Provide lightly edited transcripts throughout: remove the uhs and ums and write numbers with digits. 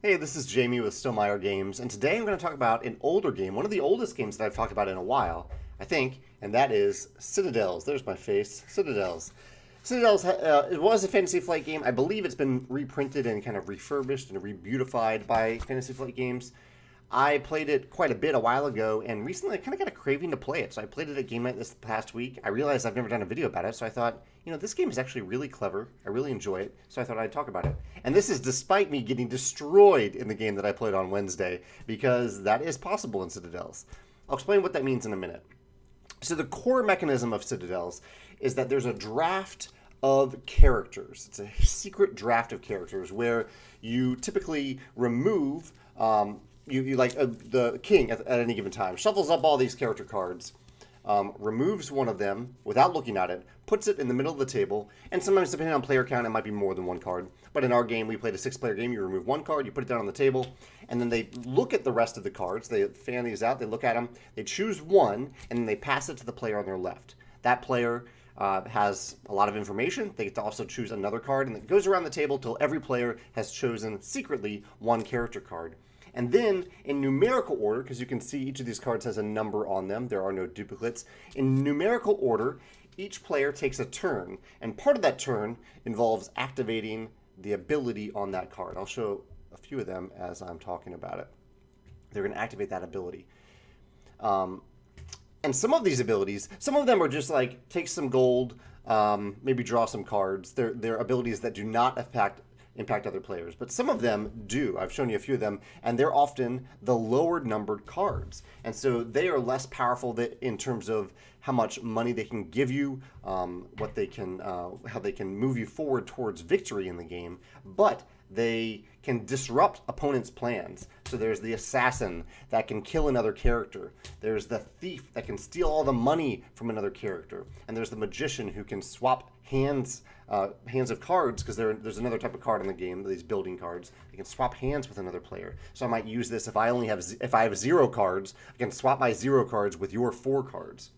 Hey, this is Jamey with Stillmeyer Games, and today I'm going to talk about an older game, one of the oldest games that I've talked about in a while, I think, and that is Citadels. There's my face, Citadels. Citadels, it was a Fantasy Flight game. I believe it's been reprinted and kind of refurbished and re-beautified by Fantasy Flight Games. I played it quite a bit a while ago, and recently I kind of got a craving to play it. So I played it at Game Night this past week. I realized I've never done a video about it, so I thought, this game is actually really clever. I really enjoy it, so I thought I'd talk about it. And this is despite me getting destroyed in the game that I played on Wednesday, because that is possible in Citadels. I'll explain what that means in a minute. So the core mechanism of Citadels is that there's a draft of characters. It's a secret draft of characters where you typically remove the king at any given time shuffles up all these character cards, removes one of them without looking at it, puts it in the middle of the table, and sometimes depending on player count it might be more than one card. But in our game, we played a 6-player game. You remove one card, you put it down on the table, and then they look at the rest of the cards. They fan these out, they look at them, they choose one, and then they pass it to the player on their left. That player has a lot of information. They get to also choose another card, and it goes around the table till every player has chosen secretly one character card. And then in numerical order, because you can see each of these cards has a number on them, there are no duplicates. In numerical order, each player takes a turn, and part of that turn involves activating the ability on that card. I'll show a few of them as I'm talking about it. They're going to activate that ability. And some of these abilities, some of them are just like take some gold, maybe draw some cards. They're abilities that do not impact other players, but some of them do. I've shown you a few of them, and they're often the lower numbered cards, and so they are less powerful in terms of how much money they can give you, what they can, how they can move you forward towards victory in the game, but they can disrupt opponents' plans. So there's the assassin that can kill another character. There's the thief that can steal all the money from another character. And there's the magician who can swap hands of cards, because there's another type of card in the game, these building cards. You can swap hands with another player. So I might use this if I have 0 cards, I can swap my 0 cards with your 4 cards.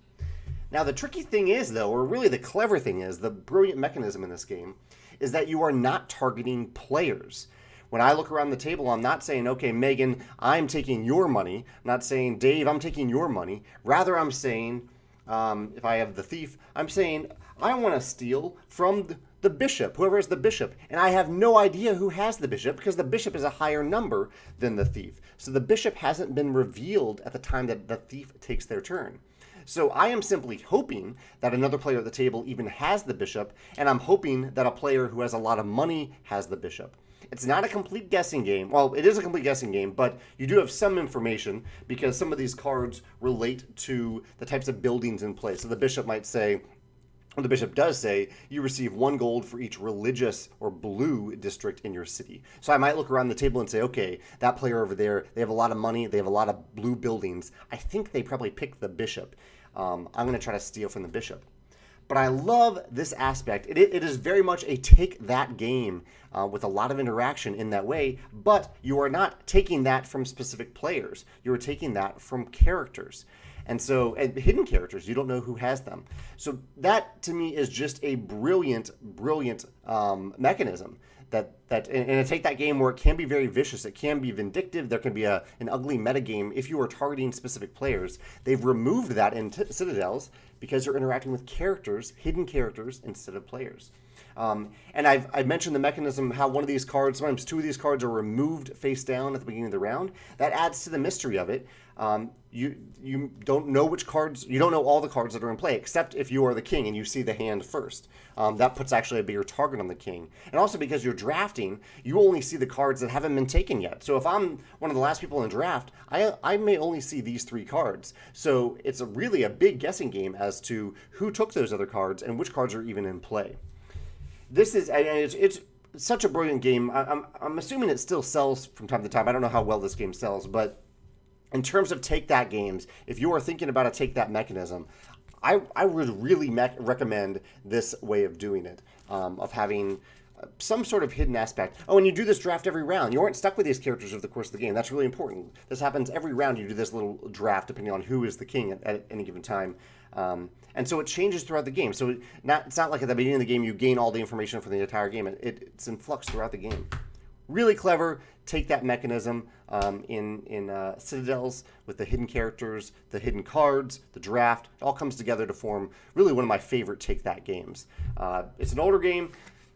Now the tricky thing is, though, or really the clever thing is, the brilliant mechanism in this game, is that you are not targeting players. When I look around the table, I'm not saying, okay, Megan, I'm taking your money. I'm not saying, Dave, I'm taking your money. Rather, I'm saying, if I have the thief, I'm saying, I want to steal from the bishop, whoever is the bishop. And I have no idea who has the bishop, because the bishop is a higher number than the thief. So the bishop hasn't been revealed at the time that the thief takes their turn. So I am simply hoping that another player at the table even has the bishop, and I'm hoping that a player who has a lot of money has the bishop. It's not a complete guessing game. Well, it is a complete guessing game, but you do have some information because some of these cards relate to the types of buildings in place. So the bishop might say, or the bishop does say, you receive 1 gold for each religious or blue district in your city. So I might look around the table and say, okay, that player over there, they have a lot of money, they have a lot of blue buildings. I think they probably picked the bishop. I'm going to try to steal from the bishop. But I love this aspect. It is very much a take that game with a lot of interaction in that way, but you are not taking that from specific players. You are taking that from characters. And hidden characters, you don't know who has them. So that to me is just a brilliant mechanism. And to take that game where it can be very vicious, it can be vindictive, there can be an ugly metagame if you are targeting specific players. They've removed that in Citadels because you're interacting with characters, hidden characters, instead of players. And I've mentioned the mechanism, how one of these cards, sometimes 2 of these cards are removed face down at the beginning of the round. That adds to the mystery of it. You don't know which cards, you don't know all the cards that are in play, except if you are the king and you see the hand first. That puts actually a bigger target on the king. And also because you're drafting, you only see the cards that haven't been taken yet. So if I'm one of the last people in draft, I may only see these 3 cards. So it's really a big guessing game as to who took those other cards and which cards are even in play. It's such a brilliant game. I'm assuming it still sells from time to time. I don't know how well this game sells, but in terms of take that games, if you are thinking about a take that mechanism, I would really recommend this way of doing it, of having some sort of hidden aspect. Oh, and you do this draft every round. You aren't stuck with these characters over the course of the game. That's really important. This happens every round. You do this little draft depending on who is the king at any given time. And so it changes throughout the game. So it's not like at the beginning of the game you gain all the information for the entire game. It's in flux throughout the game. Really clever. Take that mechanism in Citadels with the hidden characters, the hidden cards, the draft. It all comes together to form really one of my favorite Take That games. It's an older game.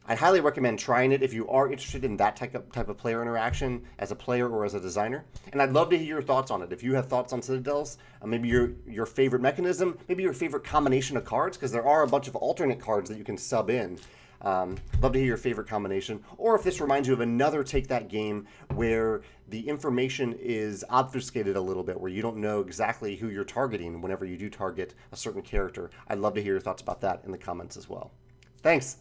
I highly recommend trying it if you are interested in that type of player interaction as a player or as a designer. And I'd love to hear your thoughts on it. If you have thoughts on Citadels, maybe your favorite mechanism, maybe your favorite combination of cards, because there are a bunch of alternate cards that you can sub in. Love to hear your favorite combination, or if this reminds you of another Take That game where the information is obfuscated a little bit, where you don't know exactly who you're targeting whenever you do target a certain character. I'd love to hear your thoughts about that in the comments as well. Thanks.